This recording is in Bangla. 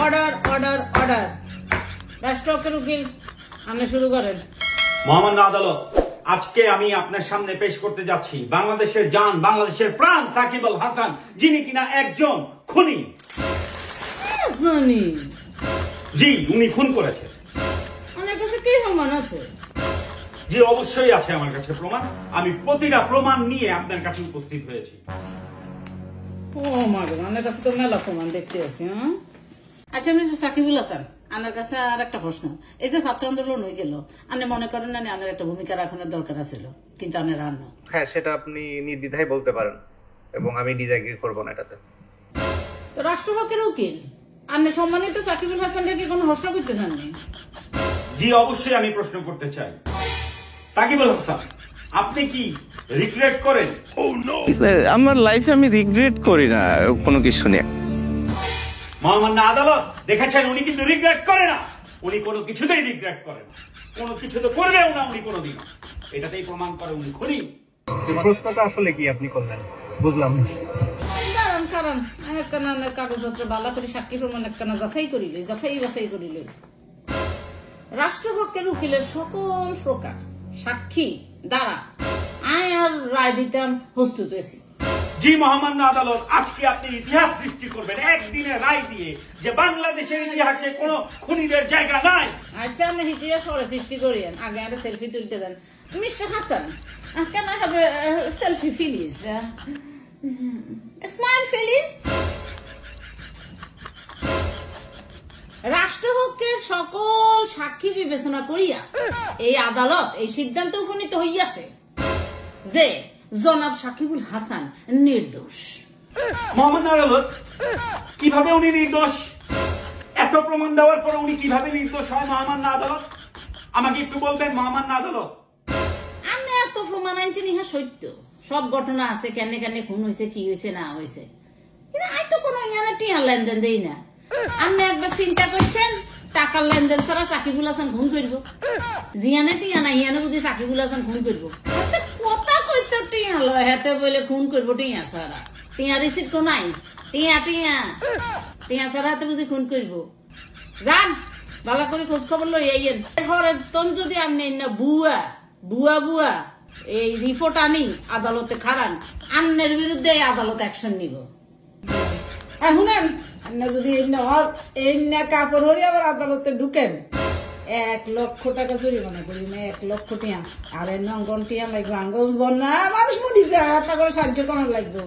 Order order order. রাষ্ট্রপক্ষের উকিল আপনি শুরু করেন। মহামান্য আদালত, আজকে আমি আপনার সামনে পেশ করতে যাচ্ছি বাংলাদেশের জান, বাংলাদেশের প্রাণ সাকিব আল হাসান, যিনি কিনা একজন খুনি। জি, উনি খুন করেছেন। আমার কাছে কি প্রমাণ আছে? জি, অবশ্যই আছে আমার কাছে প্রমাণ। আমি প্রতিটা প্রমাণ নিয়ে আপনার কাছে উপস্থিত হয়েছি। ও মাগো, আমার কাছে তো মেলা প্রমাণ দেখতে আছি। আচ্ছা মিস্টার সাকিবুল হাসান, আমার কাছে আর একটা প্রশ্ন। এই যে ছাত্র আন্দোলন হয়ে গেল, আপনি মনে করেন না আমার একটা ভূমিকা রাখানোর দরকার ছিল, কিন্তু আমি রান্ন। হ্যাঁ, সেটা আপনি নির্দ্বিধায় বলতে পারেন এবং আমি ডিসএগ্রি করব না এটাতে। তো রাষ্ট্রপক্ষের উকিল আপনি সম্মানিত সাকিবুল হাসানকে কি কোনো প্রশ্ন করতে চাননি? জি, অবশ্যই আমি প্রশ্ন করতে চাই। সাকিব আল হাসান, আপনি কি রিগ্রেট করেন? আমার লাইফে আমি রিগ্রেট করি না কোনো কিছু নিয়ে। মহামান্য আদালত, দেখেছেন উনি কিন্তু রিগ্রেট করে না। উনি কোনো কিছুতেই রিগ্রেট করেন, কোনো কিছু তো করবেও না উনি কোনোদিন। এটাতেই প্রমাণ করে উনি খুনি। প্রশ্নটা আসলে কি আপনি করলেন বুঝলাম না। কারণ একখানা কাগজপত্র বালা করে সাক্ষী প্রমাণ একখানা যাচাই করিল, যাচাই বাছাই করিল। রাষ্ট্রপক্ষের উকিলের সকল প্রকার সাক্ষী দ্বারা আয় আর রায় দিতাম প্রস্তুত হয়েছি। জি মহামান্য আদালত, আজকে আপনি ইতিহাস সৃষ্টি করবেন একদিনে রায় দিয়ে যে বাংলাদেশের ইতিহাসে কোনো খুনিদের জায়গা নাই। আচ্ছা, আপনি ইতিহাস সরে সৃষ্টি করিয়েন, আগে একটা সেলফি তুলতে দেন। Mister Hasan, can I have a selfie please? Smile please. রাষ্ট্রপক্ষের সকল সাক্ষী বিবেচনা করিয়া এই আদালত এই সিদ্ধান্ত উপনীত হইয়াছে যে জনাব সাকিবুল হাসান নির্দোষ। মহামান্য আদালত, কিভাবে উনি নির্দোষ? এত প্রমাণ দেওয়ার পর উনি কিভাবে নির্দোষ হয় মহামান্য আদালত? আমাকে একটু বলবেন মহামান্য আদালত। আমি এত প্রমাণ আনছেন, ইহা সত্য, সব ঘটনা আছে, কেন কেন খুন হয়েছে, কি হয়েছে না হয়েছে, কিন্তু আমি তো কোনো ইহানে টিয়ার লেনদেন দেই না। আপনি একবার চিন্তা করছেন টাকার লেনদেন ছাড়া সাকিবুল হাসান খুন করবো? জিয়ানে টিয়া না, ইহানে বুঝি সাকিবুল হাসান খুন করবো? কথা কইতে টিয়া লয়, হাতে বলে খুন করবো টিয়া ছাড়া? টিয়া রিসিট কো নাই? টিয়া টিয়া টিয়া ছাড়া হাতে বুঝি খুন করবো? যান ভালো করে খোঁজ খবর লই আইয়েন। তখন যদি আপনি না বুয়া বুয়া বুয়া এই রিপোর্ট আনি আদালতে খারান, আন্নের বিরুদ্ধে আদালত অ্যাকশন নিব। শুনেন, যদি কাপড় হরি আবার আদালতে ঢুকেন, 1 লক্ষ টাকা জরিমানা করি না, 1 লক্ষ টিয়া। আর নঙ্গন টিয়া লাগবে, আঙ্গল বন্যা মানুষ মরি যায়, টাকা সাহায্য করার লাগবে।